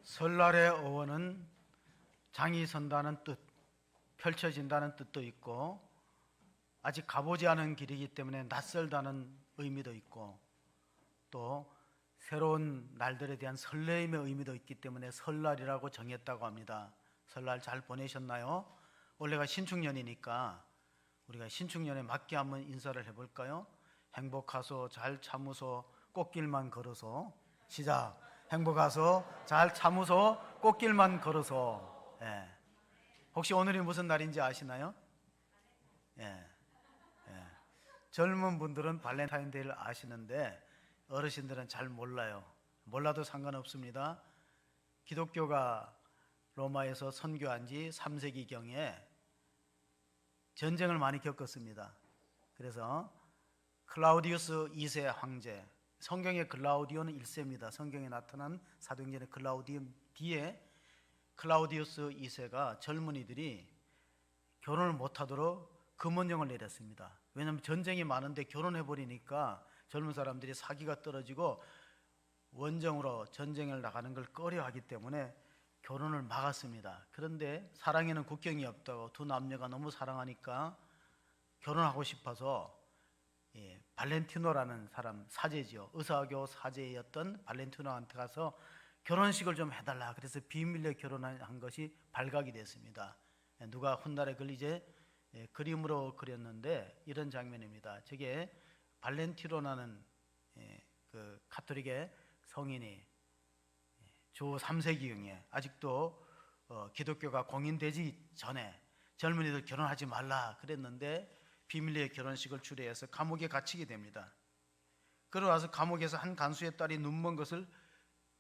설날의 어원은 장이 선다는 뜻, 펼쳐진다는 뜻도 있고, 아직 가보지 않은 길이기 때문에 낯설다는 의미도 있고, 또 새로운 날들에 대한 설레임의 의미도 있기 때문에 설날이라고 정했다고 합니다. 설날 잘 보내셨나요? 올해가 신축년이니까 우리가 신축년에 맞게 한번 인사를 해볼까요? 행복하소, 잘 참으소, 꽃길만 걸어서. 시작. 행복하소, 잘 참으소, 꽃길만 걸어서. 예. 혹시 오늘이 무슨 날인지 아시나요? 예. 젊은 분들은 발렌타인데이를 아시는데 어르신들은 잘 몰라요. 몰라도 상관없습니다. 기독교가 로마에서 선교한 지 3세기경에 전쟁을 많이 겪었습니다. 그래서 클라우디우스 2세 황제, 성경의 클라우디오는 1세입니다. 성경에 나타난 사도행전의 클라우디오 뒤에 클라우디우스 2세가 젊은이들이 결혼을 못하도록 금원령을 내렸습니다. 왜냐하면 전쟁이 많은데 결혼해버리니까 젊은 사람들이 사기가 떨어지고 원정으로 전쟁을 나가는 걸 꺼려하기 때문에 결혼을 막았습니다. 그런데 사랑에는 국경이 없다고 두 남녀가 너무 사랑하니까 결혼하고 싶어서 발렌티노라는 사람, 사제지요. 의사교 사제였던 발렌티노한테 가서 결혼식을 좀 해달라. 그래서 비밀리에 결혼한 것이 발각이 됐습니다. 누가 훗날에 그걸 이제 그림으로 그렸는데 이런 장면입니다. 저게 발렌티노라는 그 가톨릭의 성인이 주 3세기경에 아직도 기독교가 공인되지 전에 젊은이들 결혼하지 말라 그랬는데 비밀리에 결혼식을 주례해서 감옥에 갇히게 됩니다. 그러고 나서 감옥에서 한 간수의 딸이 눈먼 것을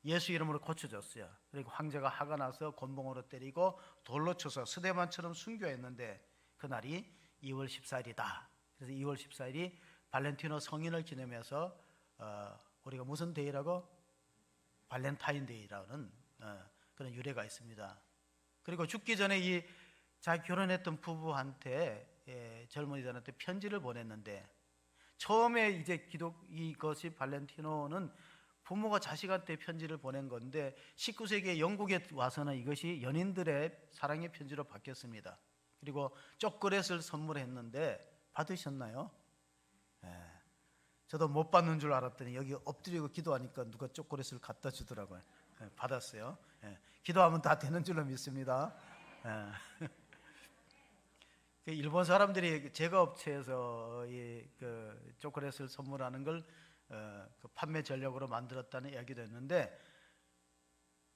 예수 이름으로 고쳐줬어요. 그리고 황제가 화가 나서 곤봉으로 때리고 돌로 쳐서 스데반처럼 순교했는데 그날이 2월 14일이다. 그래서 2월 14일이 발렌티노 성인을 기념해서 우리가 무슨 데이라고? 발렌타인데이라는 그런 유래가 있습니다. 그리고 죽기 전에 이 자기 결혼했던 부부한테 젊은이들한테 편지를 보냈는데 처음에 이제 이것이 발렌티노는 부모가 자식한테 편지를 보낸 건데 19세기에 영국에 와서는 이것이 연인들의 사랑의 편지로 바뀌었습니다. 그리고 초콜릿을 선물했는데 받으셨나요? 저도 못 받는 줄 알았더니 여기 엎드리고 기도하니까 누가 초콜릿을 갖다 주더라고요. 받았어요. 기도하면 다 되는 줄로 믿습니다. 일본 사람들이 제과업체에서 그 초콜릿을 선물하는 걸 그 판매 전략으로 만들었다는 이야기도 했는데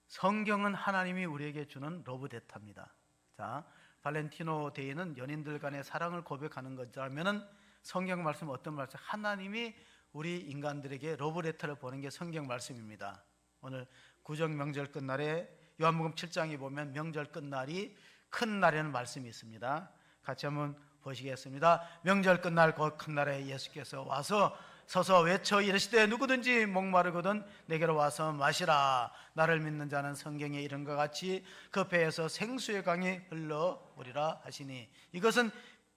성경은 하나님이 우리에게 주는 러브레터입니다. 자, 발렌티노 데이는 연인들 간의 사랑을 고백하는 거라면은 성경 말씀 어떤 말씀? 하나님이 우리 인간들에게 러브레터를 보낸 게 성경 말씀입니다. 오늘 구정 명절 끝날에 요한복음 7장에 보면 명절 끝날이 큰 날이라는 말씀이 있습니다. 같이 한번 보시겠습니다. 명절 끝날 그 큰 날에 예수께서 와서 서서 외쳐 이르시되 누구든지 목마르거든 내게로 와서 마시라. 나를 믿는 자는 성경에 이른 것 같이 그 배에서 생수의 강이 흘러오리라 하시니, 이것은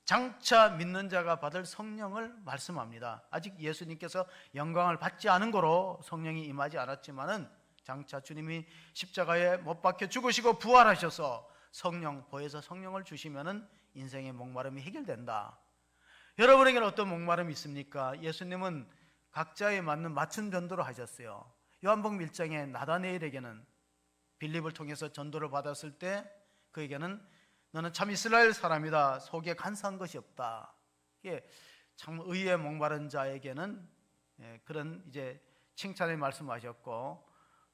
장차 믿는 자가 받을 성령을 말씀합니다. 아직 예수님께서 영광을 받지 않은 거로 성령이 임하지 않았지만은 장차 주님이 십자가에 못 박혀 죽으시고 부활하셔서 성령, 보혜사 성령을 주시면은 인생의 목마름이 해결된다. 여러분에게는 어떤 목마름이 있습니까? 예수님은 각자에 맞는 맞춤 전도를 하셨어요. 요한복음 1장에 나다네엘에게는 빌립을 통해서 전도를 받았을 때 그에게는 너는 참 이스라엘 사람이다. 속에 간사한 것이 없다. 이게 참 의에 목마른 자에게는 그런 이제 칭찬의 말씀하셨고,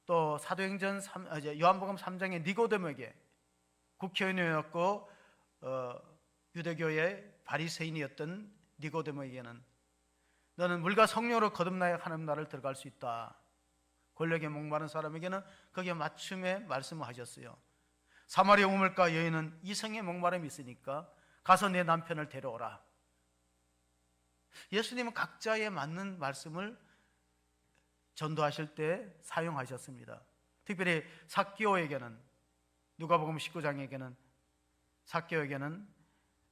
또 사도행전 요한복음 3장에 니고데모에게 국회의원이었고 유대교의 바리새인이었던 니고데모에게는 너는 물과 성령으로 거듭나야 하나님 나라를 들어갈 수 있다. 권력에 목마른 사람에게는 거기에 맞춤에 말씀을 하셨어요. 사마리아 우물가 여인은 이성의 목마름이 있으니까 가서 내 남편을 데려오라. 예수님은 각자에 맞는 말씀을 전도하실 때 사용하셨습니다. 특별히 삭개오에게는, 누가복음 19장에게는 삭개오에게는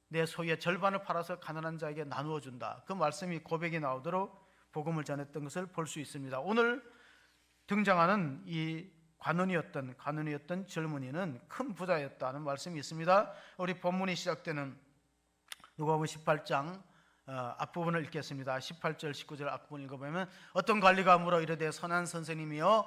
내 소유의 절반을 팔아서 가난한 자에게 나누어 준다. 그 말씀이 고백이 나오도록 복음을 전했던 것을 볼 수 있습니다. 오늘 등장하는 이 관원이었던 젊은이는 큰 부자였다는 말씀이 있습니다. 우리 본문이 시작되는 누가복음 18장 앞부분을 읽겠습니다. 18절 19절 앞부분 읽어보면 어떤 관리가 물어 이르되 선한 선생님이여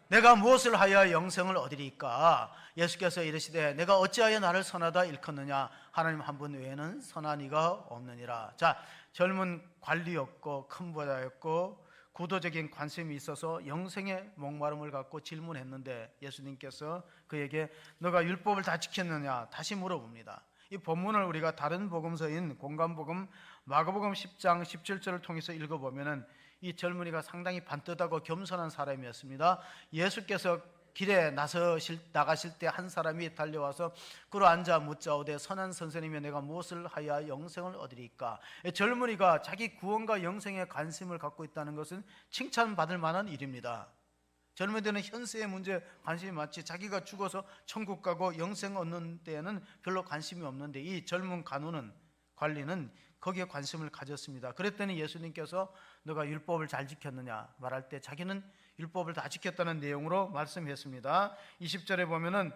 내가 무엇을 하여 영생을 얻으리까? 예수께서 이르시되 내가 어찌하여 나를 선하다 일컫느냐? 하나님 한 분 외에는 선한 이가 없느니라. 자, 젊은 관리였고 큰 부자였고 구도적인 관심이 있어서 영생의 목마름을 갖고 질문했는데 예수님께서 그에게 너가 율법을 다 지켰느냐? 다시 물어봅니다. 이 본문을 우리가 다른 복음서인 공관복음 마가복음 10장 17절을 통해서 읽어보면은 이 젊은이가 상당히 반듯하고 겸손한 사람이었습니다. 예수께서 길에 나가실 때 한 사람이 달려와서 꿇어 앉아 묻자오되 선한 선생님이 내가 무엇을 하여 영생을 얻으리까? 젊은이가 자기 구원과 영생에 관심을 갖고 있다는 것은 칭찬받을 만한 일입니다. 젊은이들은 현세의 문제에 관심이 많지 자기가 죽어서 천국 가고 영생 얻는 데에는 별로 관심이 없는데 이 젊은 관리는 거기에 관심을 가졌습니다. 그랬더니 예수님께서 너가 율법을 잘 지켰느냐 말할 때 자기는 율법을 다 지켰다는 내용으로 말씀했습니다. 20절에 보면은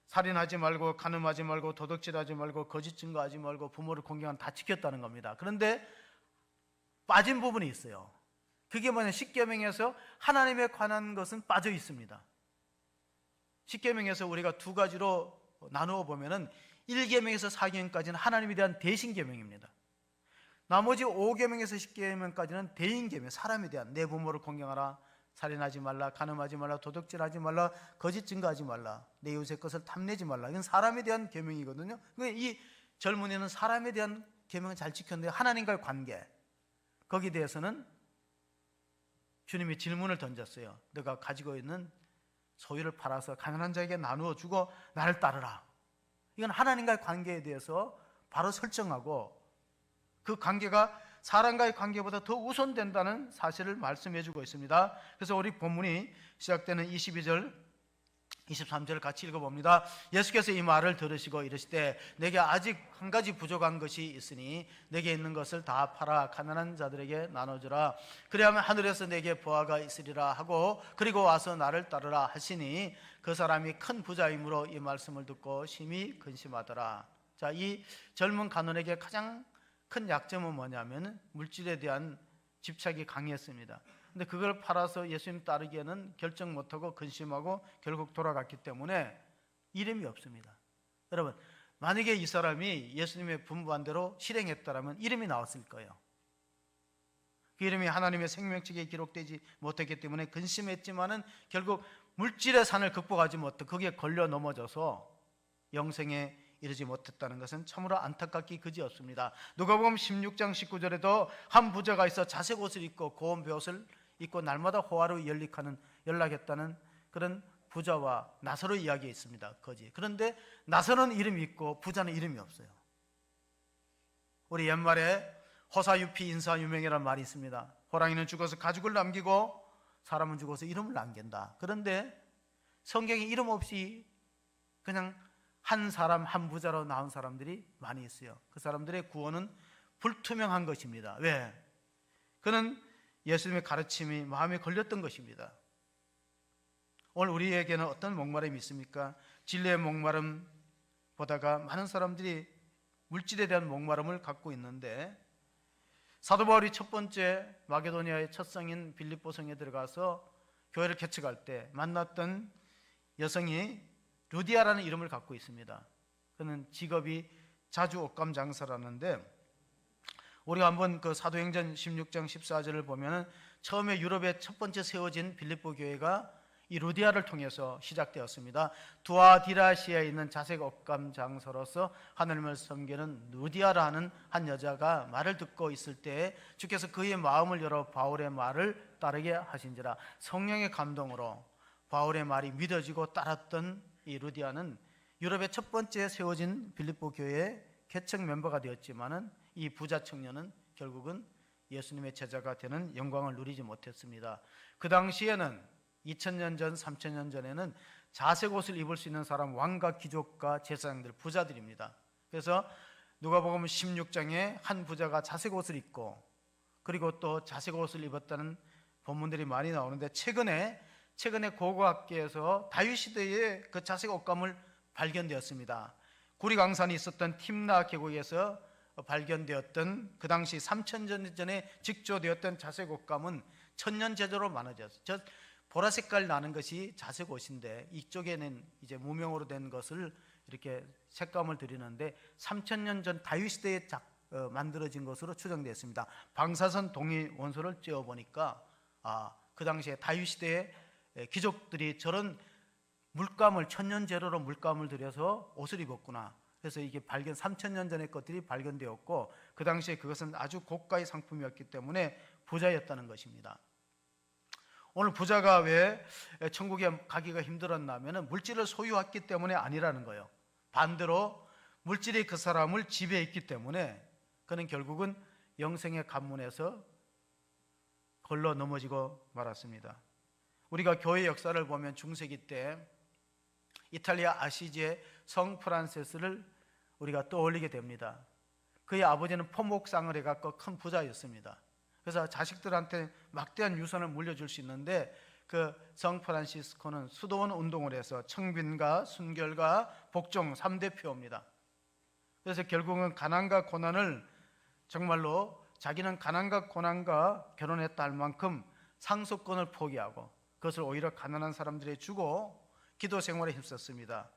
살인하지 말고 간음하지 말고 도둑질하지 말고 거짓 증거하지 말고 부모를 공경하는 다 지켰다는 겁니다. 그런데 빠진 부분이 있어요. 그게 뭐냐? 십계명에서 하나님에 관한 것은 빠져 있습니다. 십계명에서 우리가 두 가지로 나누어 보면은 1계명에서 4계명까지는 하나님에 대한 대신 계명입니다. 나머지 5계명에서 10계명까지는 대인 계명, 사람에 대한 내 부모를 공경하라, 살인하지 말라, 간음하지 말라, 도둑질하지 말라, 거짓 증거하지 말라, 내 이웃의 것을 탐내지 말라. 이건 사람에 대한 계명이거든요. 이 젊은이는 사람에 대한 계명을 잘 지켰는데 하나님과의 관계, 거기에 대해서는 주님이 질문을 던졌어요. 너가 가지고 있는 소유를 팔아서 가난한 자에게 나누어 주고 나를 따르라. 이건 하나님과의 관계에 대해서 바로 설정하고 그 관계가 사람과의 관계보다 더 우선된다는 사실을 말씀해 주고 있습니다. 그래서 우리 본문이 시작되는 22절 23절을 같이 읽어봅니다. 예수께서 이 말을 들으시고 이르시되 내게 아직 한 가지 부족한 것이 있으니 내게 있는 것을 다 팔아 가난한 자들에게 나눠주라. 그리하면 하늘에서 내게 보화가 있으리라 하고 그리고 와서 나를 따르라 하시니 그 사람이 큰 부자이므로 이 말씀을 듣고 심히 근심하더라. 자, 이 젊은 간원에게 가장 큰 약점은 뭐냐면 물질에 대한 집착이 강했습니다. 근데 그걸 팔아서 예수님 따르기에는 결정 못하고 근심하고 결국 돌아갔기 때문에 이름이 없습니다. 여러분, 만약에 이 사람이 예수님의 분부한 대로 실행했다면 이름이 나왔을 거예요. 그 이름이 하나님의 생명책에 기록되지 못했기 때문에 근심했지만은 결국 물질의 산을 극복하지 못해 거기에 걸려 넘어져서 영생에 이르지 못했다는 것은 참으로 안타깝기 그지없습니다. 누가복음 16장 19절에도 한 부자가 있어 자색 옷을 입고 고운 베옷을 입고 날마다 호화로 연락했다는 그런 부자와 나사로 이야기가 있습니다. 거지. 그런데 나사로는 이름이 있고 부자는 이름이 없어요. 우리 옛말에 호사유피 인사유명이라는 말이 있습니다. 호랑이는 죽어서 가죽을 남기고 사람은 죽어서 이름을 남긴다. 그런데 성경에 이름 없이 그냥 한 사람 한 부자로 나온 사람들이 많이 있어요. 그 사람들의 구원은 불투명한 것입니다. 왜? 그는 예수님의 가르침이 마음에 걸렸던 것입니다. 오늘 우리에게는 어떤 목마름이 있습니까? 진리의 목마름 보다가 많은 사람들이 물질에 대한 목마름을 갖고 있는데 사도 바울이 첫 번째 마게도니아의 첫 성인 빌립보 성에 들어가서 교회를 개척할 때 만났던 여성이 루디아라는 이름을 갖고 있습니다. 그는 직업이 자주 옷감 장사라는데 우리가 한번 그 사도행전 16장 14절을 보면 처음에 유럽에 첫 번째 세워진 빌립보 교회가 이 루디아를 통해서 시작되었습니다. 두아디라시아에 있는 자색 옷감 장소로서 하나님을 섬기는 루디아라는 한 여자가 말을 듣고 있을 때 주께서 그의 마음을 열어 바울의 말을 따르게 하신지라. 성령의 감동으로 바울의 말이 믿어지고 따랐던 이 루디아는 유럽의 첫 번째 세워진 빌립보 교회의 개척 멤버가 되었지만은 이 부자 청년은 결국은 예수님의 제자가 되는 영광을 누리지 못했습니다. 그 당시에는 2000년 전, 3000년 전에는 자색 옷을 입을 수 있는 사람 왕과 귀족과 제사장들, 부자들입니다. 그래서 누가복음 16장에 한 부자가 자색 옷을 입고 그리고 또 자색 옷을 입었다는 본문들이 많이 나오는데 최근에 최근에 고고학계에서 다윗 시대의 그 자색 옷감을 발견되었습니다. 구리강산이 있었던 팀나 계곡에서 발견되었던 그 당시 3,000년 전에 직조되었던 자색 옷감은 천년 제조로 만들어졌어요. 저 보라색깔 나는 것이 자색 옷인데 이쪽에는 이제 무명으로 된 것을 이렇게 색감을 들이는데 3,000년 전 다윗 시대에 만들어진 것으로 추정되었습니다. 방사선 동위 원소를 쬐어 보니까 그 당시에 다윗 시대에 귀족들이 저런 물감을 천년 재료로 물감을 들여서 옷을 입었구나. 그래서 이게 3,000년 전의 것들이 발견되었고 그 당시에 그것은 아주 고가의 상품이었기 때문에 부자였다는 것입니다. 오늘 부자가 왜 천국에 가기가 힘들었냐면 물질을 소유했기 때문에 아니라는 거예요. 반대로 물질이 그 사람을 지배했기 때문에 그는 결국은 영생의 관문에서 걸러 넘어지고 말았습니다. 우리가 교회 역사를 보면 중세기 때 이탈리아 아시지의 성 프란세스를 우리가 떠올리게 됩니다. 그의 아버지는 포목상을 해갖고 큰 부자였습니다. 그래서 자식들한테 막대한 유산을 물려줄 수 있는데 그 성 프란시스코는 수도원 운동을 해서 청빈과 순결과 복종 3대 표입니다. 그래서 결국은 가난과 고난을 정말로 자기는 가난과 고난과 결혼했다 할 만큼 상속권을 포기하고 그것을 오히려 가난한 사람들에게 주고 기도 생활에 힘썼습니다.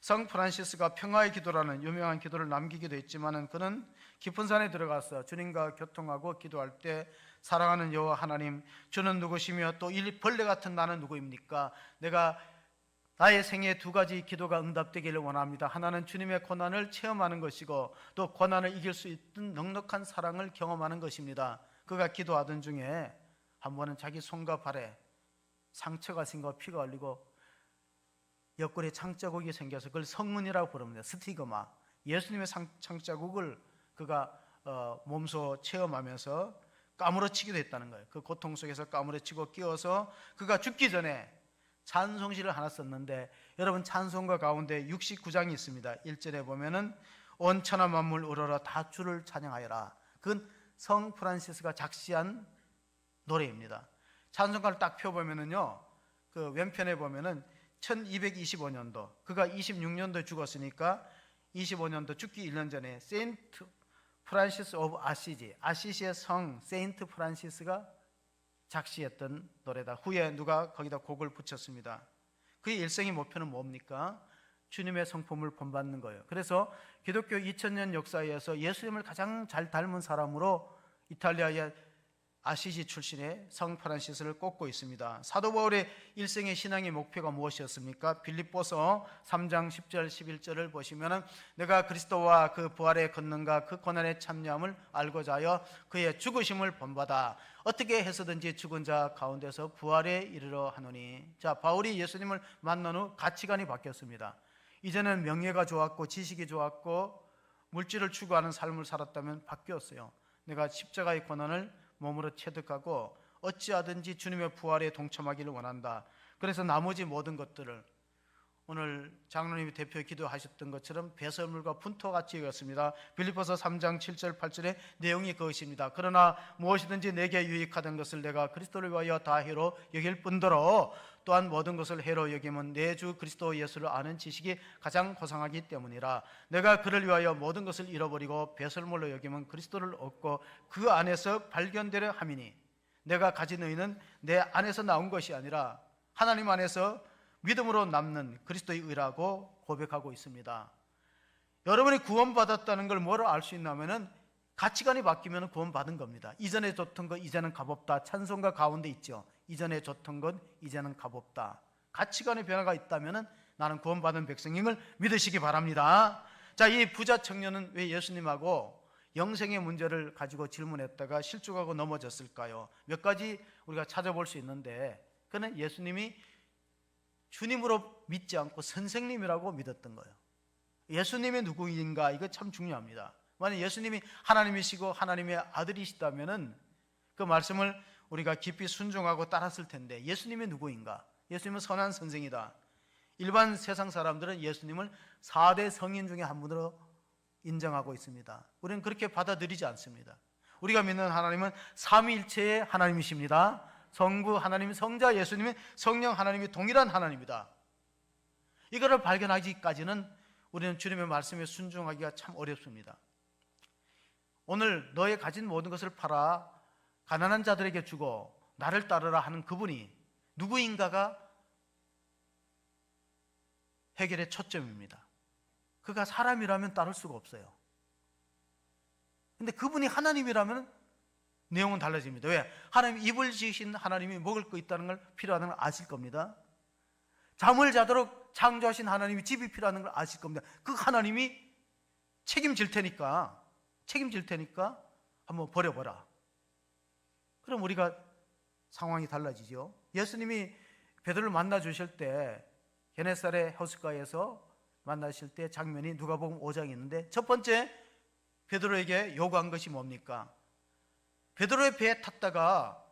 성 프란시스가 평화의 기도라는 유명한 기도를 남기기도 했지만 그는 깊은 산에 들어가서 주님과 교통하고 기도할 때 사랑하는 여호와 하나님, 주는 누구시며 또 이 벌레 같은 나는 누구입니까? 내가 나의 생애 2가지 기도가 응답되기를 원합니다. 하나는 주님의 고난을 체험하는 것이고 또 고난을 이길 수 있는 넉넉한 사랑을 경험하는 것입니다. 그가 기도하던 중에 한 번은 자기 손과 발에 상처가 생겨 피가 흘리고 옆구리에 창자국이 생겨서 그걸 성문이라고 부릅니다. 스티그마. 예수님의 창자국을 그가 몸소 체험하면서 까무러치기도 했다는 거예요. 그 고통 속에서 까무러치고 끼어서 그가 죽기 전에 찬송시를 하나 썼는데 여러분 찬송가 가운데 69장이 있습니다. 1절에 보면은 온 천하 만물 우러러 다 주를 찬양하여라. 그건 성 프란시스가 작시한 노래입니다. 찬송가를 딱 펴보면은요, 그 왼편에 보면은 1225년도 그가 26년도에 죽었으니까 25년도 죽기 1년 전에 세인트 프란시스 오브 아시시의 성 세인트 프란시스가 작시했던 노래다. 후에 누가 거기다 곡을 붙였습니다. 그의 일생의 목표는 뭡니까? 주님의 성품을 본받는 거예요. 그래서 기독교 2000년 역사에서 예수님을 가장 잘 닮은 사람으로 이탈리아의 아시시 출신의 성 프란시스를 꼽고 있습니다. 사도 바울의 일생의 신앙의 목표가 무엇이었습니까? 빌립보서 3장 10절 11절을 보시면 내가 그리스도와 그 부활의 권능과 그 고난의 참여함을 알고자 하여 그의 죽으심을 본받아 어떻게 해서든지 죽은 자 가운데서 부활에 이르러 하노니. 자, 바울이 예수님을 만난 후 가치관이 바뀌었습니다. 이제는 명예가 좋았고 지식이 좋았고 물질을 추구하는 삶을 살았다면 바뀌었어요. 내가 십자가의 고난을 몸으로 체득하고 어찌하든지 주님의 부활에 동참하기를 원한다. 그래서 나머지 모든 것들을 오늘 장로님이 대표 기도하셨던 것처럼 배설물과 분토같이 여겼습니다. 빌립보서 3장 7절 8절의 내용이 그것입니다. 그러나 무엇이든지 내게 유익하던 것을 내가 그리스도를 위하여 다 해로 여길 뿐더러 또한 모든 것을 해로 여기면 내 주 그리스도 예수를 아는 지식이 가장 고상하기 때문이라. 내가 그를 위하여 모든 것을 잃어버리고 배설물로 여기면 그리스도를 얻고 그 안에서 발견되려 함이니. 내가 가진 의는 내 안에서 나온 것이 아니라 하나님 안에서 믿음으로 남는 그리스도의 의라고 고백하고 있습니다. 여러분이 구원받았다는 걸 뭐로 알 수 있냐면은 가치관이 바뀌면 구원받은 겁니다. 이전에 좋던 것 이제는 값없다. 찬송가 가운데 있죠. 이전에 좋던 것 이제는 값없다. 가치관의 변화가 있다면 나는 구원받은 백성임을 믿으시기 바랍니다. 자, 이 부자 청년은 왜 예수님하고 영생의 문제를 가지고 질문했다가 실족하고 넘어졌을까요? 몇 가지 우리가 찾아볼 수 있는데 그는 예수님이 주님으로 믿지 않고 선생님이라고 믿었던 거예요. 예수님이 누구인가 이거 참 중요합니다. 만약 예수님이 하나님이시고 하나님의 아들이시다면은 그 말씀을 우리가 깊이 순종하고 따랐을 텐데 예수님이 누구인가? 예수님은 선한 선생이다. 일반 세상 사람들은 예수님을 4대 성인 중에 한 분으로 인정하고 있습니다. 우리는 그렇게 받아들이지 않습니다. 우리가 믿는 하나님은 삼위일체의 하나님이십니다. 성부 하나님, 성자 예수님이, 성령 하나님이 동일한 하나님이다. 이거를 발견하기까지는 우리는 주님의 말씀에 순종하기가 참 어렵습니다. 오늘 너의 가진 모든 것을 팔아 가난한 자들에게 주고 나를 따르라 하는 그분이 누구인가가 해결의 초점입니다. 그가 사람이라면 따를 수가 없어요. 근데 그분이 하나님이라면 내용은 달라집니다. 왜? 하나님, 입을 지으신 하나님이 먹을 거 있다는 걸, 필요하다는 걸 아실 겁니다. 잠을 자도록 창조하신 하나님이 집이 필요하다는 걸 아실 겁니다. 그 하나님이 책임질 테니까 한번 버려보라. 그럼 우리가 상황이 달라지죠. 예수님이 베드로를 만나 주실 때 게네사렛 호숫가에서 만나실 때 장면이 누가복음 5장에 있는데, 첫 번째 베드로에게 요구한 것이 뭡니까? 베드로의 배에 탔다가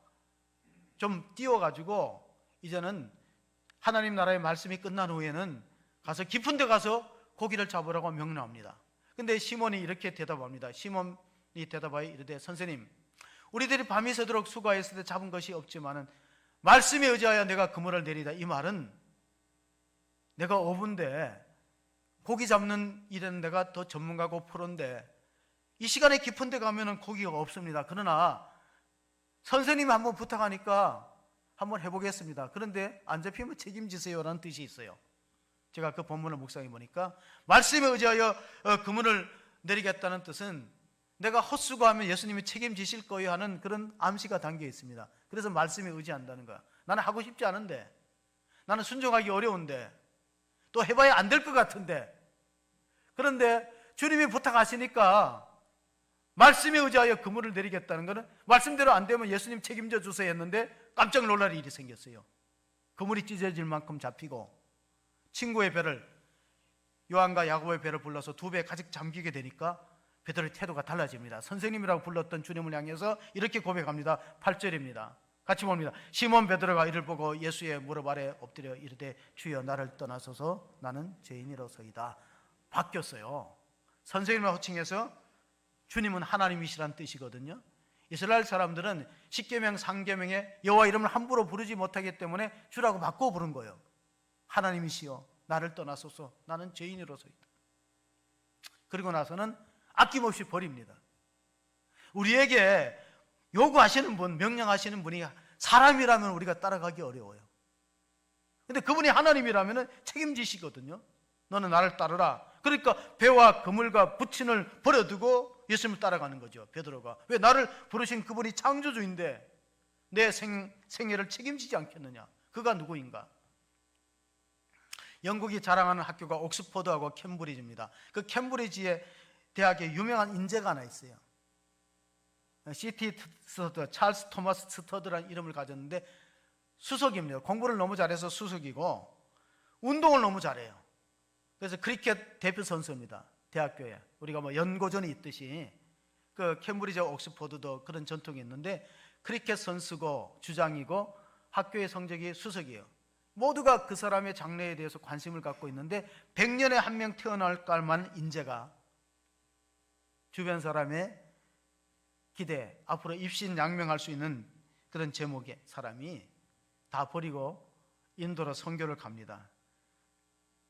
좀 띄워가지고 이제는 하나님 나라의 말씀이 끝난 후에는 가서 깊은 데 가서 고기를 잡으라고 명령합니다. 근데 시몬이 이렇게 대답합니다. 시몬이 대답하여 이르되, 선생님, 우리들이 밤이 새도록 수고하였을 때 잡은 것이 없지만은 말씀에 의지하여 내가 그물을 내리다. 이 말은 내가 어부인데 고기 잡는 일에는 내가 더 전문가고 프로인데 이 시간에 깊은 데 가면은 고기가 없습니다. 그러나 선생님이 한번 부탁하니까 한번 해보겠습니다. 그런데 안 잡히면 책임지세요라는 뜻이 있어요. 제가 그 본문을 묵상해 보니까 말씀에 의지하여 그물을 내리겠다는 뜻은 내가 헛수고하면 예수님이 책임지실 거예요 하는 그런 암시가 담겨 있습니다. 그래서 말씀에 의지한다는 거야. 나는 하고 싶지 않은데, 나는 순종하기 어려운데, 또 해봐야 안 될 것 같은데, 그런데 주님이 부탁하시니까 말씀에 의지하여 그물을 내리겠다는 것은 말씀대로 안 되면 예수님 책임져 주세요 했는데 깜짝 놀랄 일이 생겼어요. 그물이 찢어질 만큼 잡히고 친구의 배를, 요한과 야고보의 배를 불러서 두 배 가득 잠기게 되니까 베드로의 태도가 달라집니다. 선생님이라고 불렀던 주님을 향해서 이렇게 고백합니다. 8절입니다. 같이 봅니다. 시몬 베드로가 이를 보고 예수의 무릎 아래 엎드려 이르되, 주여, 나를 떠나소서, 나는 죄인이로소이다. 바뀌었어요. 선생님을 호칭해서 주님은 하나님이시란 뜻이거든요. 이스라엘 사람들은 십계명, 상계명에 여호와 이름을 함부로 부르지 못하기 때문에 주라고 바꿔 부른 거예요. 하나님이시여, 나를 떠나소서, 나는 죄인으로서이다. 그리고 나서는 아낌없이 버립니다. 우리에게 요구하시는 분, 명령하시는 분이 사람이라면 우리가 따라가기 어려워요. 근데 그분이 하나님이라면 책임지시거든요. 너는 나를 따르라. 그러니까 배와 그물과 부친을 버려두고 예수님을 따라가는 거죠. 베드로가. 왜? 나를 부르신 그분이 창조주인데 내 생애를 책임지지 않겠느냐. 그가 누구인가? 영국이 자랑하는 학교가 옥스퍼드하고 캠브리지입니다. 그 캠브리지의 대학에 유명한 인재가 하나 있어요. C.T. 스터드, 찰스 토마스 스터드라는 이름을 가졌는데 수석입니다. 공부를 너무 잘해서 수석이고 운동을 너무 잘해요. 그래서 크리켓 대표 선수입니다. 대학교에. 우리가 뭐 연고전이 있듯이 그 캠브리지와 옥스퍼드도 그런 전통이 있는데 크리켓 선수고 주장이고 학교의 성적이 수석이에요. 모두가 그 사람의 장래에 대해서 관심을 갖고 있는데 100년에 한 명 태어날 깔만 인재가 주변 사람의 기대, 앞으로 입신양명할 수 있는 그런 제목의 사람이 다 버리고 인도로 선교를 갑니다.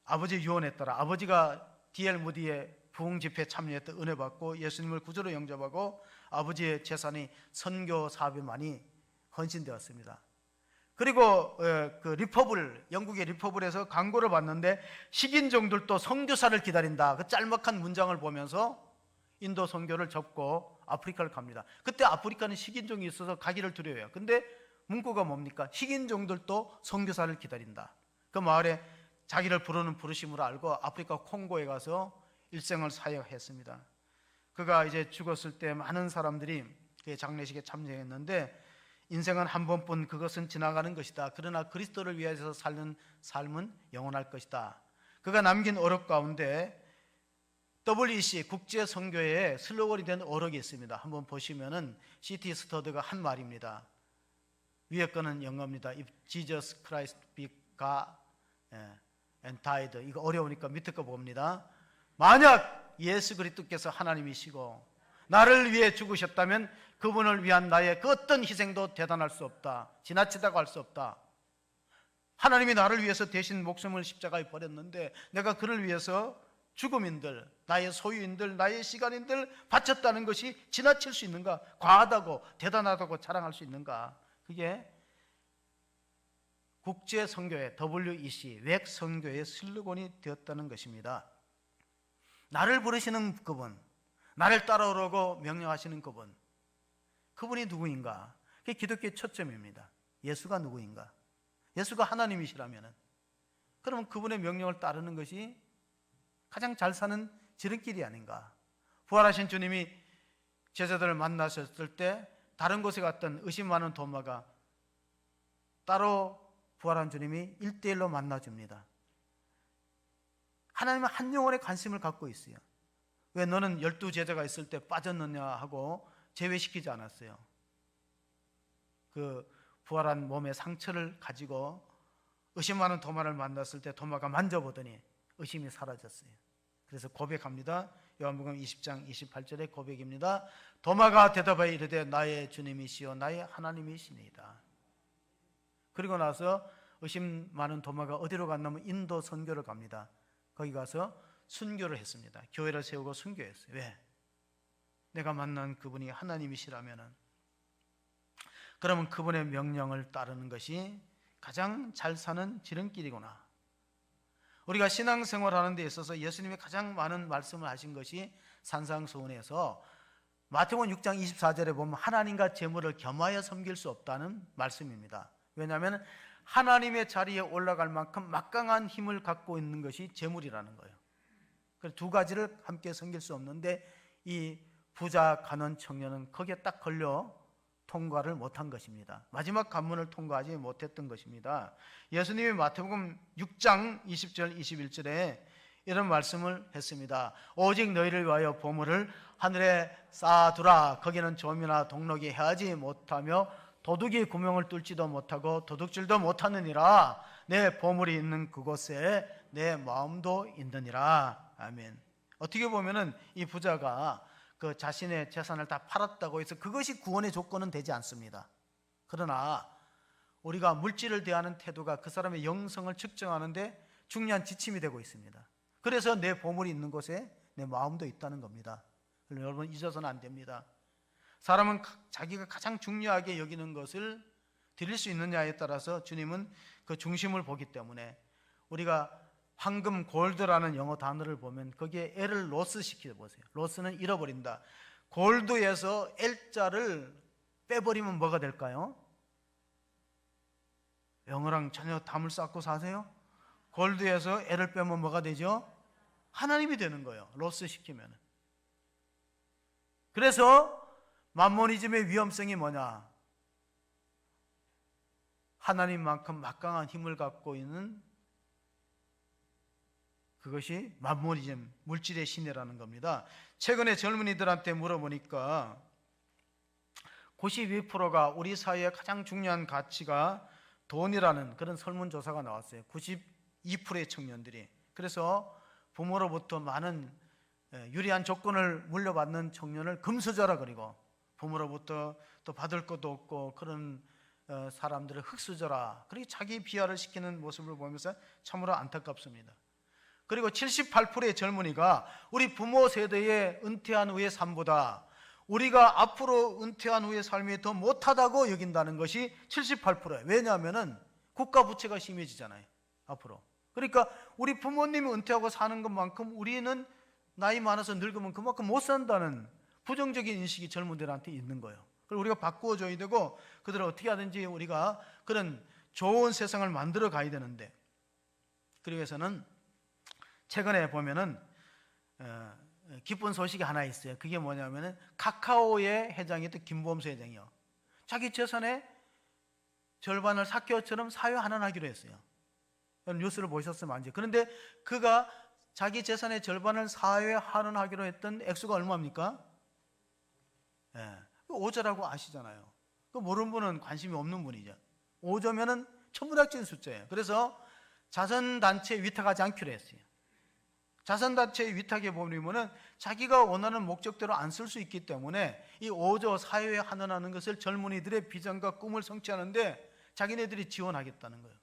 아버지 유언에 따라 아버지가 D.L. 무디의 부흥 집회에 참여했던 은혜 받고 예수님을 구주로 영접하고 아버지의 재산이 선교 사업에 많이 헌신되었습니다. 그리고 그 리퍼블, 영국의 리퍼블에서 광고를 봤는데 식인종들도 선교사를 기다린다. 그 짤막한 문장을 보면서 인도 선교를 접고 아프리카를 갑니다. 그때 아프리카는 식인종이 있어서 가기를 두려워해요. 근데 문구가 뭡니까? 식인종들도 선교사를 기다린다. 그 마을에 자기를 부르는 부르심으로 알고 아프리카 콩고에 가서 일생을 사역했습니다. 그가 이제 죽었을 때 많은 사람들이 그의 장례식에 참여했는데 인생은 한 번뿐, 그것은 지나가는 것이다. 그러나 그리스도를 위해서 사는 삶은 영원할 것이다. 그가 남긴 어록 가운데 WEC 국제 선교의 슬로건이 된 어록이 있습니다. 한번 보시면은 C.T. 스터드가 한 말입니다. 위에 거는 영어입니다. If Jesus Christ be God and died. 이거 어려우니까 밑에 거 봅니다. 만약 예수 그리스도께서 하나님이시고 나를 위해 죽으셨다면 그분을 위한 나의 그 어떤 희생도 대단할 수 없다. 지나치다고 할 수 없다. 하나님이 나를 위해서 대신 목숨을 십자가에 버렸는데 내가 그를 위해서 죽음인들, 나의 소유인들, 나의 시간인들 바쳤다는 것이 지나칠 수 있는가? 과하다고 대단하다고 자랑할 수 있는가? 그게 국제 선교회 WEC 웩 선교의 슬로건이 되었다는 것입니다. 나를 부르시는 그분, 나를 따라오라고 명령하시는 그분, 그분이 누구인가? 그게 기독교의 초점입니다. 예수가 누구인가? 예수가 하나님이시라면 그러면 그분의 명령을 따르는 것이 가장 잘 사는 지름길이 아닌가? 부활하신 주님이 제자들을 만나셨을 때 다른 곳에 갔던 의심 많은 도마가 따로 부활한 주님이 1대1로 만나줍니다. 하나님은 한 영혼에 관심을 갖고 있어요. 왜 너는 12제자가 있을 때 빠졌느냐 하고 제외시키지 않았어요. 그 부활한 몸의 상처를 가지고 의심 많은 도마를 만났을 때 도마가 만져보더니 의심이 사라졌어요. 그래서 고백합니다. 요한복음 20장 28절의 고백입니다. 도마가 대답하여 이르되 나의 주님이시요 나의 하나님이시니이다. 그리고 나서 의심 많은 도마가 어디로 갔냐면 인도 선교를 갑니다. 거기 가서 순교를 했습니다. 교회를 세우고 순교했어요. 왜? 내가 만난 그분이 하나님이시라면 그러면 그분의 명령을 따르는 것이 가장 잘 사는 지름길이구나. 우리가 신앙생활 하는 데 있어서 예수님이 가장 많은 말씀을 하신 것이 산상수훈에서 마태복음 6장 24절에 보면 하나님과 재물을 겸하여 섬길 수 없다는 말씀입니다. 왜냐하면 하나님의 자리에 올라갈 만큼 막강한 힘을 갖고 있는 것이 재물이라는 거예요. 그래서 두 가지를 함께 섬길 수 없는데 이 부자 가난 청년은 거기에 딱 걸려 통과를 못한 것입니다. 마지막 관문을 통과하지 못했던 것입니다. 예수님이 마태복음 6장 20절 21절에 이런 말씀을 했습니다. 오직 너희를 위하여 보물을 하늘에 쌓아두라. 거기는 좀이나 동록이 해하지 못하며 도둑이 구멍을 뚫지도 못하고 도둑질도 못하느니라. 내 보물이 있는 그곳에 내 마음도 있느니라. 아멘. 어떻게 보면은 이 부자가 그 자신의 재산을 다 팔았다고 해서 그것이 구원의 조건은 되지 않습니다. 그러나 우리가 물질을 대하는 태도가 그 사람의 영성을 측정하는데 중요한 지침이 되고 있습니다. 그래서 내 보물이 있는 곳에 내 마음도 있다는 겁니다. 여러분 잊어서는 안 됩니다. 사람은 자기가 가장 중요하게 여기는 것을 드릴 수 있느냐에 따라서 주님은 그 중심을 보기 때문에 우리가 황금 골드라는 영어 단어를 보면 거기에 L을 로스 시켜보세요. 로스는 잃어버린다. 골드에서 L자를 빼버리면 뭐가 될까요? 영어랑 전혀 담을 쌓고 사세요? 골드에서 L을 빼면 뭐가 되죠? 하나님이 되는 거예요. 로스 시키면. 그래서 만모니즘의 위험성이 뭐냐? 하나님만큼 막강한 힘을 갖고 있는 그것이 만모니즘, 물질의 신이라는 겁니다. 최근에 젊은이들한테 물어보니까 92%가 우리 사회의 가장 중요한 가치가 돈이라는 그런 설문조사가 나왔어요. 92%의 청년들이. 그래서 부모로부터 많은 유리한 조건을 물려받는 청년을 금수저라 그리고 부모로부터 또 받을 것도 없고 그런 사람들을 흙수저라. 그리고 자기 비하를 시키는 모습을 보면서 참으로 안타깝습니다. 그리고 78%의 젊은이가 우리 부모 세대의 은퇴한 후의 삶보다 우리가 앞으로 은퇴한 후의 삶이 더 못하다고 여긴다는 것이 78%예요. 왜냐하면 국가 부채가 심해지잖아요. 앞으로. 그러니까 우리 부모님이 은퇴하고 사는 것만큼 우리는 나이 많아서 늙으면 그만큼 못 산다는 부정적인 인식이 젊은들한테 있는 거예요. 그걸 우리가 바꾸어줘야 되고 그들을 어떻게 하든지 우리가 그런 좋은 세상을 만들어 가야 되는데 그러기 위해서는 최근에 보면은 기쁜 소식이 하나 있어요. 그게 뭐냐면은 카카오의 회장이었던 김범수 회장이요. 자기 재산의 절반을 사표처럼 사회 환원하기로 했어요. 뉴스를 보셨으면 알죠. 그런데 그가 자기 재산의 절반을 사회 환원하기로 했던 액수가 얼마입니까? 5조라고 아시잖아요. 그 모르는 분은 관심이 없는 분이죠. 5조면은 천문학적인 숫자예요. 그래서 자선단체에 위탁하지 않기로 했어요. 자선단체의 위탁에 보면은 자기가 원하는 목적대로 안 쓸 수 있기 때문에 이 5조 사회에 환원하는 것을 젊은이들의 비전과 꿈을 성취하는데 자기네들이 지원하겠다는 거예요.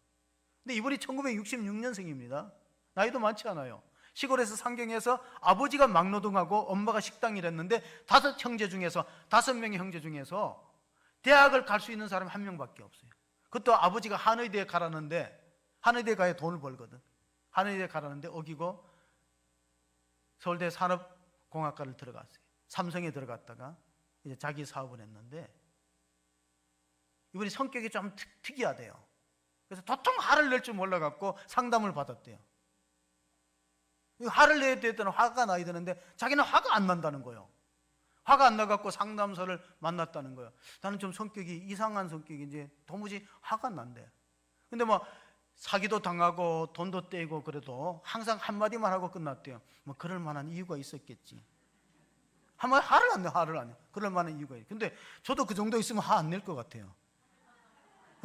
근데 이분이 1966년생입니다. 나이도 많지 않아요. 시골에서 상경해서 아버지가 막노동하고 엄마가 식당 일했는데 5명의 형제 중에서 대학을 갈 수 있는 사람이 1명밖에 없어요. 그것도 아버지가 한의대에 가라는데, 한의대에 가야 돈을 벌거든. 한의대에 가라는데 어기고 서울대 산업공학과를 들어갔어요. 삼성에 들어갔다가 이제 자기 사업을 했는데, 이분이 성격이 좀 특이하대요. 그래서 도통 화를 낼 줄 몰라갖고 상담을 받았대요. 화를 내야 되더니 화가 나야 되는데 자기는 화가 안 난다는 거예요. 화가 안 나갖고 상담소를 만났다는 거예요. 나는 좀 성격이 이상한 성격인지 도무지 화가 안 난대. 근데 뭐 사기도 당하고 돈도 떼고 그래도 항상 한마디만 하고 끝났대요. 뭐 그럴 만한 이유가 있었겠지. 한마디 화를 안 내, 화를 안 내. 그럴 만한 이유가 있어요. 근데 저도 그 정도 있으면 화 안 낼 것 같아요.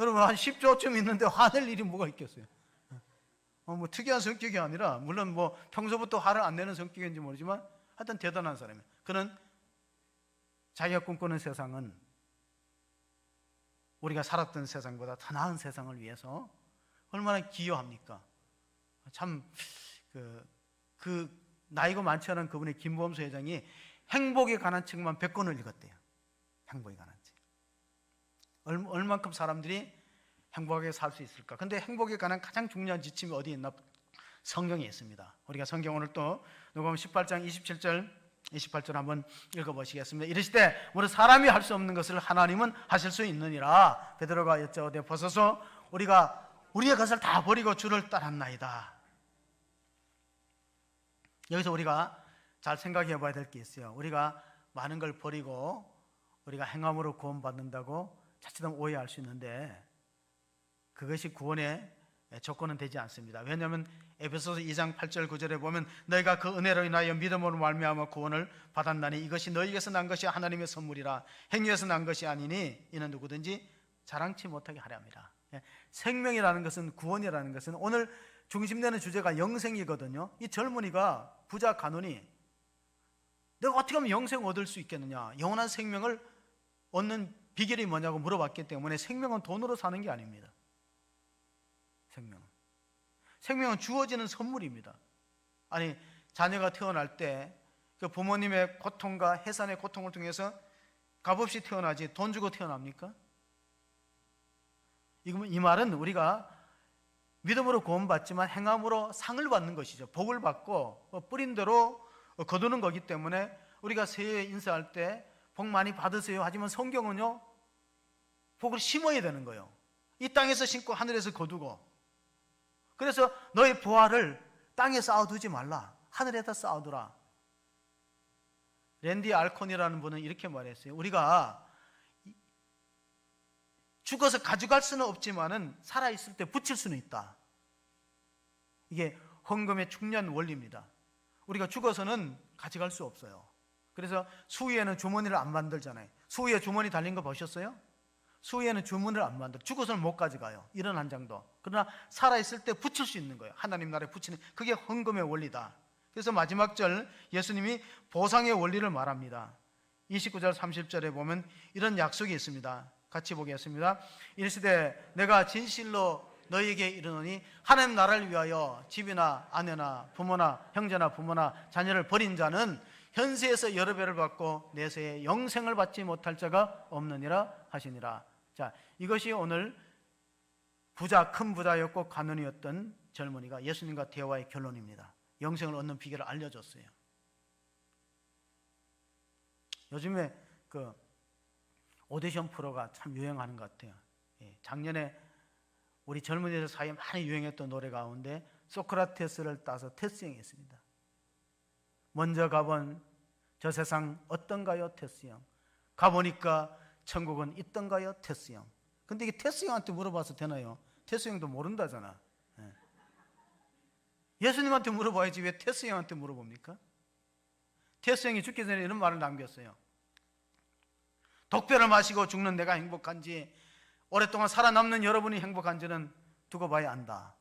여러분 한 10조쯤 있는데 화낼 일이 뭐가 있겠어요. 뭐 특이한 성격이 아니라, 물론 뭐 평소부터 화를 안 내는 성격인지 모르지만 하여튼 대단한 사람이에요. 그는 자기가 꿈꾸는 세상은 우리가 살았던 세상보다 더 나은 세상을 위해서 얼마나 기여합니까? 참 나이가 많지 않은 그분의 김범수 회장이 행복에 관한 책만 100권을 읽었대요. 행복에 관한 책. 얼만큼 사람들이 행복하게 살 수 있을까? 근데 행복에 관한 가장 중요한 지침이 어디에 있나? 성경에 있습니다. 우리가 성경 오늘 또 누가복음 18장 28절 한번 읽어보시겠습니다. 이르시되 무릇 사람이 할 수 없는 것을 하나님은 하실 수 있느니라. 베드로가 여짜오되 벗어서 우리가 우리의 것을 다 버리고 주를 따랐나이다. 여기서 우리가 잘 생각해 봐야 될 게 있어요. 우리가 많은 걸 버리고 우리가 행함으로 구원받는다고 자칫하면 오해할 수 있는데, 그것이 구원의 조건은 되지 않습니다. 왜냐하면 에베소서 2장 8절 9절에 보면 너희가 그 은혜로 인하여 믿음으로 말미암아 구원을 받았나니 이것이 너희에게서 난 것이 하나님의 선물이라 행위에서 난 것이 아니니 이는 누구든지 자랑치 못하게 하려 함이라. 생명이라는 것은, 구원이라는 것은 오늘 중심되는 주제가 영생이거든요. 이 젊은이가 부자 가누니 내가 어떻게 하면 영생 얻을 수 있겠느냐, 영원한 생명을 얻는 비결이 뭐냐고 물어봤기 때문에 생명은 돈으로 사는 게 아닙니다. 생명은 주어지는 선물입니다. 아니, 자녀가 태어날 때 그 부모님의 고통과 해산의 고통을 통해서 값없이 태어나지 돈 주고 태어납니까? 이 말은 우리가 믿음으로 구원받지만 행함으로 상을 받는 것이죠. 복을 받고 뿌린 대로 거두는 거기 때문에 우리가 새해 인사할 때 복 많이 받으세요 하지만 성경은요, 복을 심어야 되는 거예요. 이 땅에서 심고 하늘에서 거두고. 그래서 너의 부활을 땅에 쌓아두지 말라, 하늘에다 쌓아두라. 랜디 알콘이라는 분은 이렇게 말했어요. 우리가 죽어서 가져갈 수는 없지만은 살아있을 때 붙일 수는 있다. 이게 헌금의 중요한 원리입니다. 우리가 죽어서는 가져갈 수 없어요. 그래서 수위에는 주머니를 안 만들잖아요. 수위에 주머니 달린 거 보셨어요? 수위에는 주머니를 안 만들어. 죽어서는 못 가져가요, 이런 한 장도. 그러나 살아있을 때 붙일 수 있는 거예요. 하나님 나라에 붙이는, 그게 헌금의 원리다. 그래서 마지막 절 예수님이 보상의 원리를 말합니다. 29절 30절에 보면 이런 약속이 있습니다. 같이 보겠습니다. 이르시되 내가 진실로 너희에게 이르노니 하나님 나라를 위하여 집이나 아내나 부모나 형제나 부모나 자녀를 버린 자는 현세에서 여러 배를 받고 내세에 영생을 받지 못할 자가 없느니라 하시니라. 자, 이것이 오늘 큰 부자였고 가난이었던 젊은이가 예수님과 대화의 결론입니다. 영생을 얻는 비결을 알려줬어요. 요즘에 그 오디션 프로가 참 유행하는 것 같아요. 작년에 우리 젊은이들 사이에 많이 유행했던 노래 가운데 소크라테스를 따서 테스형이 있습니다. 먼저 가본 저 세상 어떤가요, 테스형? 가보니까 천국은 있던가요, 테스형? 근데 이게 테스형한테 물어봐서 되나요? 테스형도 모른다잖아. 예수님한테 물어봐야지 왜 테스형한테 물어봅니까? 테스형이 죽기 전에 이런 말을 남겼어요. 독배를 마시고 죽는 내가 행복한지 오랫동안 살아남는 여러분이 행복한지는 두고 봐야 안다.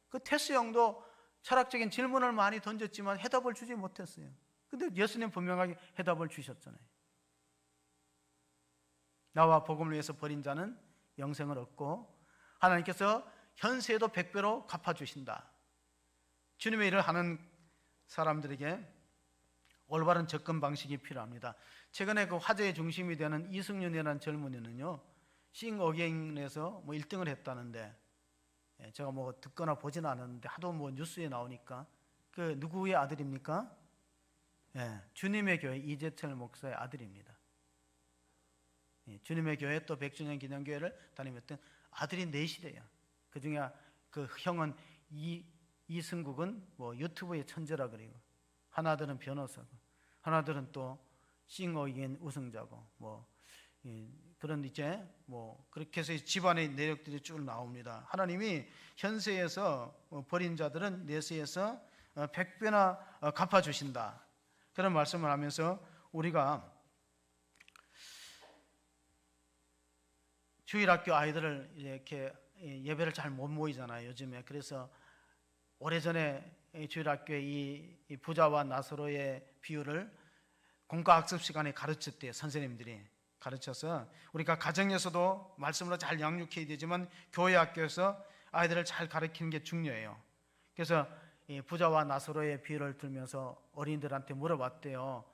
그 테스 형도 철학적인 질문을 많이 던졌지만 해답을 주지 못했어요. 근데 예수님 분명하게 해답을 주셨잖아요. 나와 복음을 위해서 버린 자는 영생을 얻고 하나님께서 현세에도 100배로 갚아주신다. 주님의 일을 하는 사람들에게 올바른 접근 방식이 필요합니다. 최근에 그 화제의 중심이 되는 이승윤이라는 젊은이는요, 싱 어게인에서 1등을 했다는데, 제가 듣거나 보지는 않았는데 하도 뉴스에 나오니까, 그 누구의 아들입니까? 주님의 교회 이재철 목사의 아들입니다. 주님의 교회 또 100주년 기념교회를 다니었던 아들이 넷이래요. 그 중에 그 형은 이승국은 유튜브의 천재라 그래요. 하나들은 변호사고, 하나들은 또 싱어게인 우승자고, 그런 그렇게 해서 집안의 내력들이 쭉 나옵니다. 하나님이 현세에서 버린 자들은 내세에서 100배나 갚아주신다. 그런 말씀을 하면서 우리가 주일학교 아이들을 이렇게 예배를 잘 못 모이잖아요, 요즘에. 그래서 오래전에 주일학교에 이 부자와 나사로의 비유를 공과학습 시간에 가르쳤대요. 선생님들이 가르쳐서 우리가 가정에서도 말씀으로 잘 양육해야 되지만 교회 학교에서 아이들을 잘 가르치는 게 중요해요. 그래서 이 부자와 나사로의 비유를 들면서 어린이들한테 물어봤대요.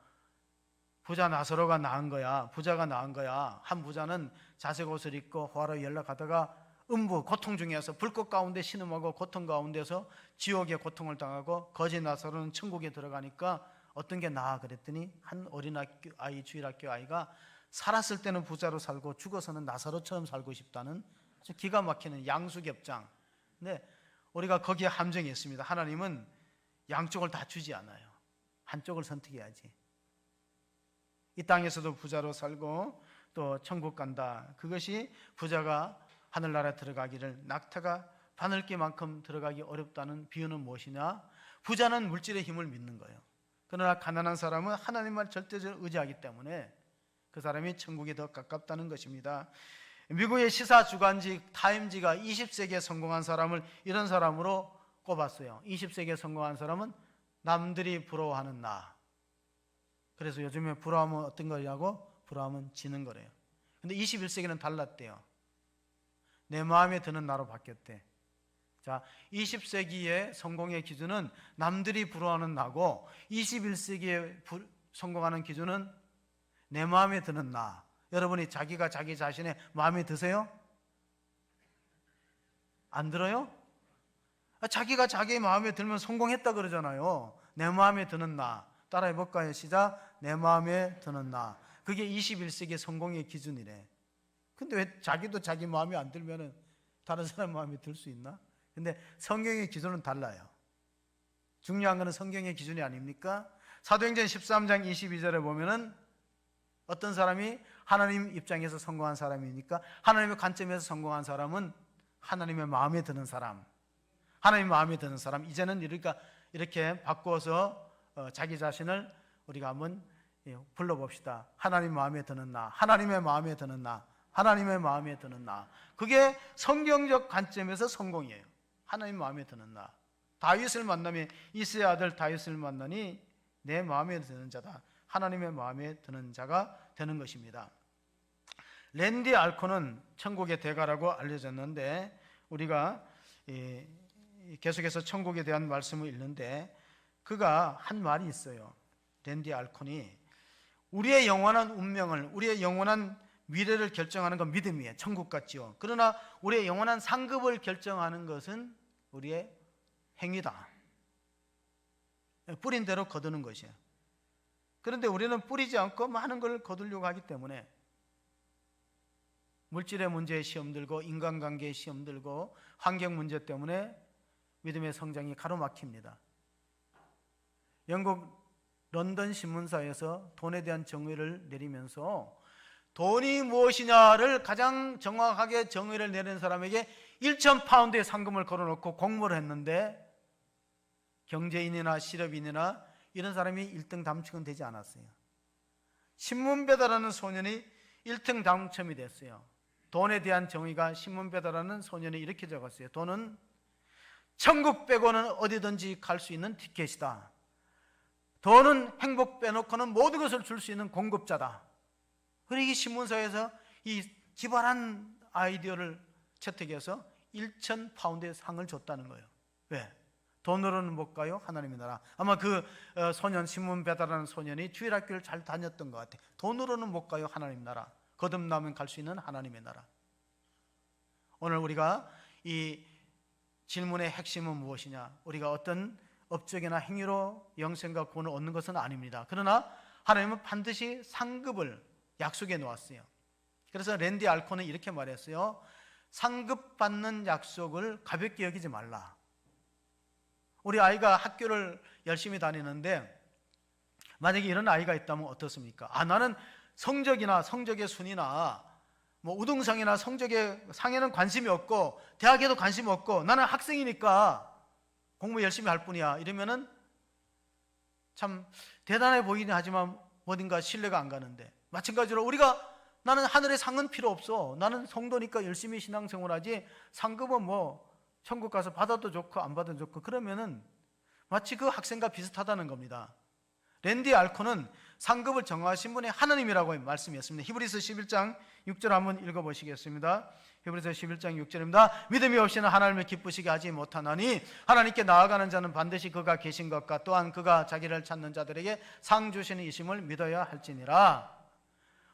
부자 나사로가 나은 거야, 부자가 나은 거야? 한 부자는 자색 옷을 입고 호화로 연락하다가 음부 고통 중에서 불꽃 가운데 신음하고 고통 가운데서 지옥의 고통을 당하고, 거지 나사로는 천국에 들어가니까 어떤 게 나아 그랬더니 한 어린아이 주일학교 아이가 살았을 때는 부자로 살고 죽어서는 나사로처럼 살고 싶다는 아주 기가 막히는 양수겹장. 근데 우리가 거기에 함정이 있습니다. 하나님은 양쪽을 다 주지 않아요. 한쪽을 선택해야지. 이 땅에서도 부자로 살고 또 천국 간다. 그것이 부자가 하늘나라에 들어가기를 낙타가 바늘기만큼 들어가기 어렵다는 비유는 무엇이냐? 부자는 물질의 힘을 믿는 거예요. 그러나 가난한 사람은 하나님만 절대적으로 의지하기 때문에 그 사람이 천국에 더 가깝다는 것입니다. 미국의 시사 주간지 타임지가 20세기에 성공한 사람을 이런 사람으로 꼽았어요. 20세기에 성공한 사람은 남들이 부러워하는 나. 그래서 요즘에 부러워하면 어떤 거냐고? 부러워하면 지는 거래요. 근데 21세기는 달랐대요. 내 마음에 드는 나로 바뀌었대. 자, 20세기의 성공의 기준은 남들이 부러워하는 나고, 21세기에 성공하는 기준은 내 마음에 드는 나. 여러분이 자기가 자기 자신의 마음에 드세요? 안 들어요? 자기가 자기 마음에 들면 성공했다 그러잖아요. 내 마음에 드는 나. 따라해 볼까요? 시작. 내 마음에 드는 나. 그게 21세기의 성공의 기준이래. 근데 왜 자기도 자기 마음에 안 들면은 다른 사람 마음에 들 수 있나? 근데 성경의 기준은 달라요. 중요한 것은 성경의 기준이 아닙니까? 사도행전 13장 22절에 보면은 어떤 사람이 하나님 입장에서 성공한 사람이니까, 하나님의 관점에서 성공한 사람은 하나님의 마음에 드는 사람, 하나님 마음에 드는 사람. 이제는 이렇게 바꾸어서 자기 자신을 우리가 한번 불러봅시다. 하나님 마음에 드는 나, 하나님의 마음에 드는 나, 하나님의 마음에 드는 나. 그게 성경적 관점에서 성공이에요. 하나님 마음에 드는 나. 다윗을 만나면 이새의 아들 다윗을 만나니 내 마음에 드는 자다. 하나님의 마음에 드는 자가 되는 것입니다. 랜디 알콘은 천국의 대가라고 알려졌는데, 우리가 계속해서 천국에 대한 말씀을 읽는데 그가 한 말이 있어요. 랜디 알콘이 우리의 영원한 운명을, 우리의 영원한 미래를 결정하는 건 믿음이에요. 천국 같지요. 그러나 우리의 영원한 상급을 결정하는 것은 우리의 행위다. 뿌린 대로 거두는 것이에요. 그런데 우리는 뿌리지 않고 많은 걸 거두려고 하기 때문에 물질의 문제에 시험 들고, 인간관계에 시험 들고, 환경 문제 때문에 믿음의 성장이 가로막힙니다. 영국 런던 신문사에서 돈에 대한 정의를 내리면서 돈이 무엇이냐를 가장 정확하게 정의를 내리는 사람에게 1,000파운드의 상금을 걸어놓고 공모를 했는데, 경제인이나 실업인이나 이런 사람이 1등 당첨은 되지 않았어요. 신문배다라는 소년이 1등 당첨이 됐어요. 돈에 대한 정의가 신문배다라는 소년이 이렇게 적었어요. 돈은 천국 빼고는 어디든지 갈 수 있는 티켓이다. 돈은 행복 빼놓고는 모든 것을 줄 수 있는 공급자다. 그리고 이 신문사에서 이 기발한 아이디어를 채택해서 1,000파운드의 상을 줬다는 거예요. 왜? 돈으로는 못 가요? 하나님의 나라. 아마 그 소년, 신문 배달하는 소년이 주일학교를 잘 다녔던 것 같아요. 돈으로는 못 가요? 하나님 나라. 거듭나면 갈 수 있는 하나님의 나라. 오늘 우리가 이 질문의 핵심은 무엇이냐? 우리가 어떤 업적이나 행위로 영생과 구원을 얻는 것은 아닙니다. 그러나 하나님은 반드시 상급을 약속해 놓았어요. 그래서 랜디 알콘은 이렇게 말했어요. 상급받는 약속을 가볍게 여기지 말라. 우리 아이가 학교를 열심히 다니는데 만약에 이런 아이가 있다면 어떻습니까? 나는 성적이나 성적의 순위나 뭐 우등상이나 성적의 상에는 관심이 없고 대학에도 관심 없고 나는 학생이니까 공부 열심히 할 뿐이야. 이러면은 참 대단해 보이긴 하지만 어딘가 신뢰가 안 가는데, 마찬가지로 우리가 나는 하늘의 상은 필요 없어. 나는 성도니까 열심히 신앙생활하지 상급은 뭐 천국 가서 받아도 좋고 안 받아도 좋고 그러면은 마치 그 학생과 비슷하다는 겁니다. 랜디 알콘은 상급을 정하신 분이 하나님이라고 말씀했습니다. 히브리서 11장 6절 한번 읽어보시겠습니다. 히브리서 11장 6절입니다. 믿음이 없이는 하나님을 기쁘시게 하지 못하나니 하나님께 나아가는 자는 반드시 그가 계신 것과 또한 그가 자기를 찾는 자들에게 상 주시는 이심을 믿어야 할지니라.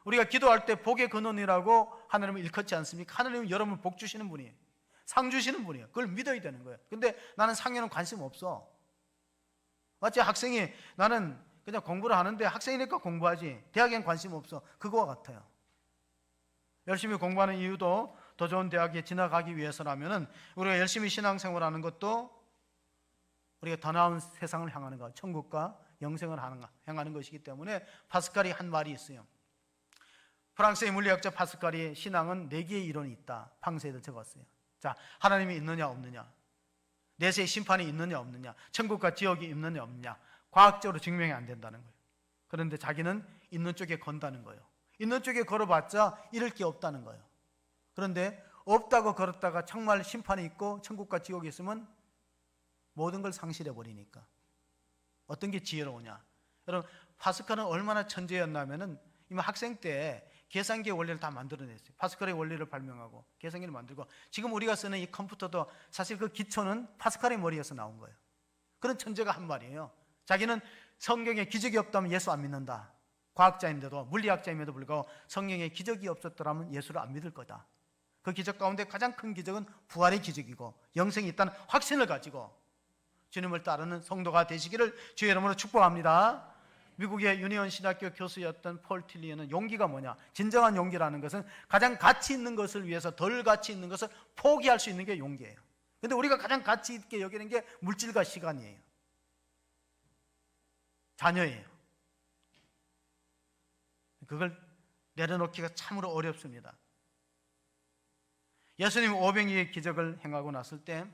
우리가 기도할 때 복의 근원이라고 하나님을 일컫지 않습니까? 하나님은 여러분 복 주시는 분이에요. 상 주시는 분이에요. 그걸 믿어야 되는 거예요. 근데 나는 상에는 관심 없어. 마치 학생이 나는 그냥 공부를 하는데 학생이니까 공부하지 대학엔 관심 없어. 그거와 같아요. 열심히 공부하는 이유도 더 좋은 대학에 지나가기 위해서라면은 우리가 열심히 신앙생활하는 것도 우리가 더 나은 세상을 향하는 것, 천국과 영생을 향하는 것이기 때문에 파스칼이 한 말이 있어요. 프랑스의 물리학자 파스칼이 신앙은 4개의 이론이 있다. 팡세에도 적었어요. 자, 하나님이 있느냐 없느냐, 내세의 심판이 있느냐 없느냐, 천국과 지옥이 있느냐 없느냐, 과학적으로 증명이 안 된다는 거예요. 그런데 자기는 있는 쪽에 건다는 거예요. 있는 쪽에 걸어봤자 잃을 게 없다는 거예요. 그런데 없다고 걸었다가 정말 심판이 있고 천국과 지옥이 있으면 모든 걸 상실해버리니까 어떤 게 지혜로우냐. 여러분, 파스칼은 얼마나 천재였냐면은 이미 학생 때 계산기의 원리를 다 만들어냈어요. 파스칼의 원리를 발명하고 계산기를 만들고, 지금 우리가 쓰는 이 컴퓨터도 사실 그 기초는 파스칼의 머리에서 나온 거예요. 그런 천재가 한 말이에요. 자기는 성경에 기적이 없다면 예수 안 믿는다. 과학자인데도, 물리학자임에도 불구하고 성경에 기적이 없었더라면 예수를 안 믿을 거다. 그 기적 가운데 가장 큰 기적은 부활의 기적이고 영생이 있다는 확신을 가지고 주님을 따르는 성도가 되시기를 주의 이름으로 축복합니다. 미국의 유니온 신학교 교수였던 폴 틸리언은 용기가 뭐냐, 진정한 용기라는 것은 가장 가치 있는 것을 위해서 덜 가치 있는 것을 포기할 수 있는 게 용기예요. 근데 우리가 가장 가치 있게 여기는 게 물질과 시간이에요. 자녀예요. 그걸 내려놓기가 참으로 어렵습니다. 예수님 오병이의 기적을 행하고 났을 때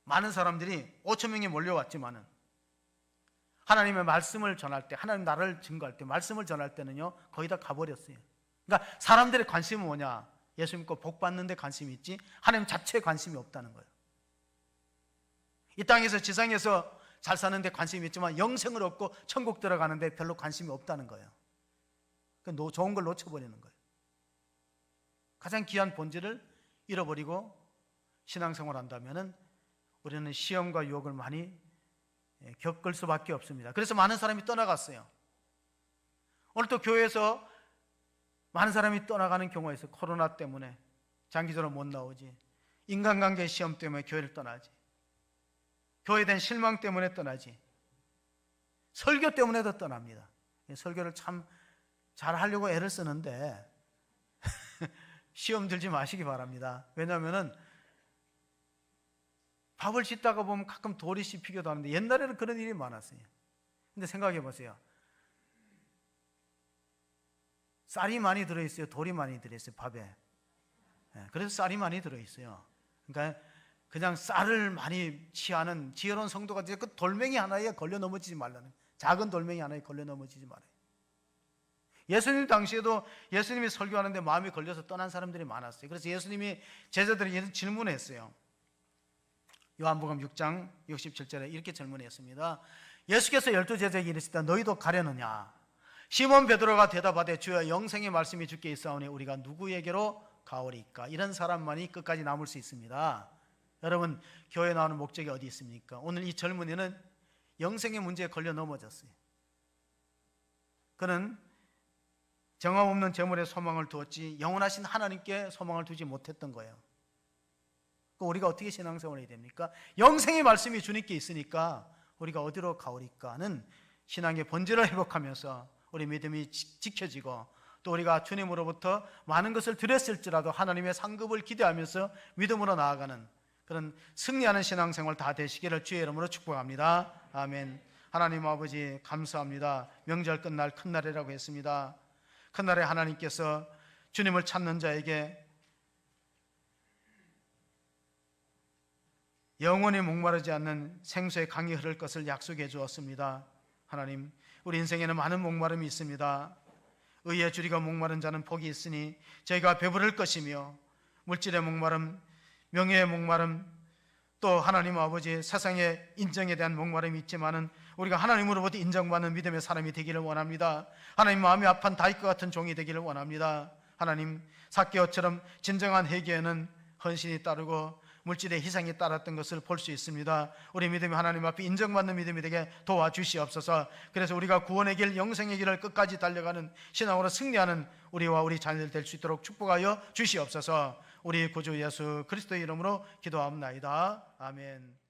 많은 사람들이 5천 명이 몰려왔지만은 하나님의 말씀을 전할 때, 하나님 나라를 증거할 때, 말씀을 전할 때는요 거의 다 가버렸어요. 그러니까 사람들의 관심은 뭐냐, 예수 믿고 복 받는 데 관심이 있지 하나님 자체에 관심이 없다는 거예요. 이 땅에서 지상에서 잘 사는 데 관심이 있지만 영생을 얻고 천국 들어가는 데 별로 관심이 없다는 거예요. 그러니까 좋은 걸 놓쳐버리는 거예요. 가장 귀한 본질을 잃어버리고 신앙생활을 한다면 우리는 시험과 유혹을 많이 겪을 수밖에 없습니다. 그래서 많은 사람이 떠나갔어요. 오늘 또 교회에서 많은 사람이 떠나가는 경우가 있어요. 코로나 때문에 장기적으로 못 나오지, 인간관계 시험 때문에 교회를 떠나지, 교회에 대한 실망 때문에 떠나지, 설교 때문에도 떠납니다. 설교를 참 잘 하려고 애를 쓰는데 시험 들지 마시기 바랍니다. 왜냐하면 밥을 씻다가 보면 가끔 돌이 씹히기도 하는데 옛날에는 그런 일이 많았어요. 근데 생각해 보세요. 쌀이 많이 들어있어요? 돌이 많이 들어있어요? 밥에. 그래서 쌀이 많이 들어있어요. 그러니까 그냥 쌀을 많이 취하는 지혜로운 성도가 그 돌멩이 하나에 걸려 넘어지지 말라는, 작은 돌멩이 하나에 걸려 넘어지지 말아요. 예수님 당시에도 예수님이 설교하는데 마음이 걸려서 떠난 사람들이 많았어요. 그래서 예수님이 제자들에게 질문했어요. 요한복음 6장 67절에 이렇게 질문했습니다. 예수께서 12제자에게 이르시되 너희도 가려느냐? 시몬 베드로가 대답하되 주여 영생의 말씀이 주께 있사오니 우리가 누구에게로 가오리까? 이런 사람만이 끝까지 남을 수 있습니다. 여러분, 교회 나오는 목적이 어디 있습니까? 오늘 이 젊은이는 영생의 문제에 걸려 넘어졌어요. 그는 정함 없는 재물에 소망을 두었지 영원하신 하나님께 소망을 두지 못했던 거예요. 우리가 어떻게 신앙생활을 해야 됩니까? 영생의 말씀이 주님께 있으니까 우리가 어디로 가오리까 하는 신앙의 본질을 회복하면서 우리 믿음이 지켜지고 또 우리가 주님으로부터 많은 것을 드렸을지라도 하나님의 상급을 기대하면서 믿음으로 나아가는 그런 승리하는 신앙생활 다 되시기를 주의 이름으로 축복합니다. 아멘. 하나님 아버지 감사합니다. 명절 끝날 큰 날이라고 했습니다. 큰 날에 하나님께서 주님을 찾는 자에게 영원히 목마르지 않는 생수의 강이 흐를 것을 약속해 주었습니다. 하나님, 우리 인생에는 많은 목마름이 있습니다. 의에 줄이가 목마른 자는 복이 있으니 저희가 배부를 것이며 물질의 목마름, 명예의 목마름, 또 하나님 아버지 세상의 인정에 대한 목마름이 있지만은 우리가 하나님으로부터 인정받는 믿음의 사람이 되기를 원합니다. 하나님 마음이 아픈 다윗과 같은 종이 되기를 원합니다. 하나님, 삭개오처럼 진정한 회개에는 헌신이 따르고 물질의 희생이 따랐던 것을 볼 수 있습니다. 우리 믿음이 하나님 앞에 인정받는 믿음이 되게 도와주시옵소서. 그래서 우리가 구원의 길, 영생의 길을 끝까지 달려가는 신앙으로 승리하는 우리와 우리 자녀들 될 수 있도록 축복하여 주시옵소서. 우리 구주 예수 그리스도의 이름으로 기도합니다. 아멘.